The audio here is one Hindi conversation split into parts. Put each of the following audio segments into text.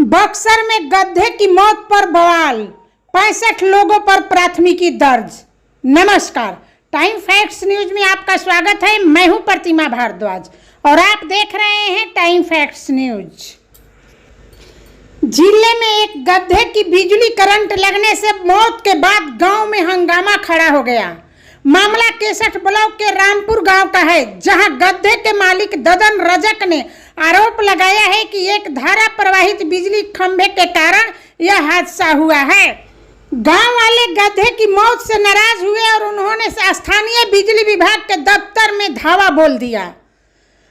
बक्सर में गधे की मौत पर बवाल, 65 लोगों पर प्राथमिकी दर्ज। नमस्कार, टाइम फैक्ट्स न्यूज में आपका स्वागत है। मैं हूं प्रतिमा भारद्वाज और आप देख रहे हैं टाइम फैक्ट्स न्यूज। जिले में एक गधे की बिजली करंट लगने से मौत के बाद गांव में हंगामा खड़ा हो गया। मामला 61 ब्लॉक के रामपुर गांव का है, जहां गधे के मालिक ददन रजक ने आरोप लगाया है कि एक धारा प्रवाहित बिजली खंभे के कारण यह हादसा हुआ है। गांव वाले गधे की मौत से नाराज हुए और उन्होंने स्थानीय बिजली विभाग के दफ्तर में धावा बोल दिया।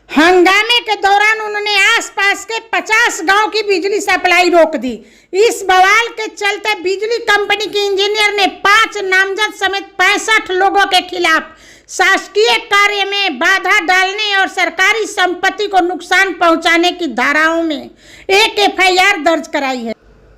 हंगामे के दौरान उन्होंने आसपास के 50 गांव की बिजली सप्लाई रोक दी। इस बवाल के चलते बिजली कंपनी के इंजीनियर ने 5 नामजद समेत 65 लोगों के खिलाफ शासकीय कार्य में बाधा डालने और सरकारी संपत्ति को नुकसान पहुंचाने की धाराओं में एक FIR दर्ज कराई है।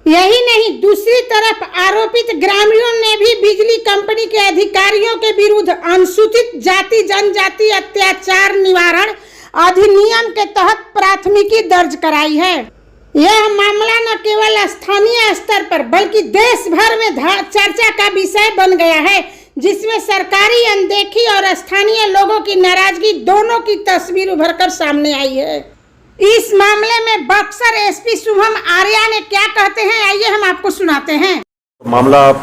यही नहीं, दूसरी तरफ आरोपित ग्रामीणों ने भी बिजली कंपनी के अधिकारियों के विरुद्ध अनुसूचित जाति जनजाति अत्याचार निवारण अधिनियम के तहत प्राथमिकी दर्ज कराई है। यह मामला न केवल स्थानीय स्तर पर बल्कि देश भर में चर्चा का विषय बन गया है, जिसमें सरकारी अनदेखी और स्थानीय लोगों की नाराजगी दोनों की तस्वीर उभरकर सामने आई है। इस मामले में बक्सर SP शुभम आर्या ने क्या कहते हैं, आइए हम आपको सुनाते हैं। मामला आप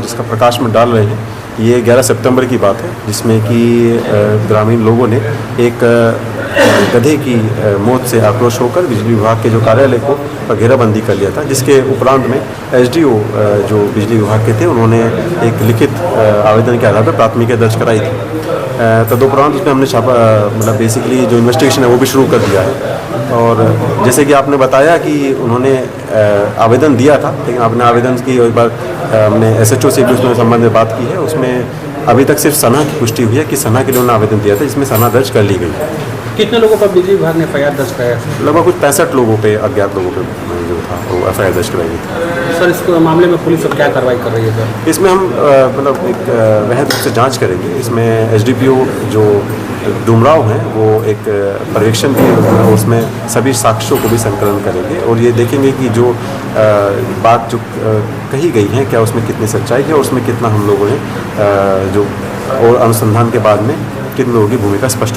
जिसका प्रकाश में डाल रहे हैं, ये 11 सितंबर की बात है, जिसमें कि ग्रामीण लोगों ने एक गधे की मौत से आक्रोश होकर बिजली विभाग के जो कार्यालय को घेराबंदी कर लिया था, जिसके उपरांत में SDO जो बिजली विभाग के थे, उन्होंने एक लिखित आवेदन के आधार पर प्राथमिकी दर्ज कराई थी। तदुपरांत उसमें हमने छापा मतलब बेसिकली जो इन्वेस्टिगेशन है वो भी शुरू कर दिया है। और जैसे कि आपने बताया कि उन्होंने आवेदन दिया था, लेकिन आपने आवेदन की एक बार हमने SHO से भी उसमें संबंध में बात की है। उसमें अभी तक सिर्फ सना की पुष्टि हुई है कि सना के लिए उन्होंने आवेदन दिया था, जिसमें सना दर्ज कर ली गई। कितने लोगों पर बिजली विभाग ने FIR दर्ज कराया? लगभग कुछ 65 लोगों पे, अज्ञात लोगों पे जो था वो FIR दर्ज कराई गई थी। सर, इस मामले में पुलिस अब क्या कार्रवाई कर रही है सर? इसमें हम मतलब एक वहद रूप से जांच करेंगे। इसमें SDPO जो डुमराव हैं वो एक पर्यवेक्षण के और उसमें सभी साक्ष्यों को भी संकलन करेंगे और ये देखेंगे कि जो बात जो कही गई है क्या उसमें कितनी सच्चाई है और उसमें कितना हम लोगों ने जो और अनुसंधान के बाद में किन लोगों की भूमिका स्पष्ट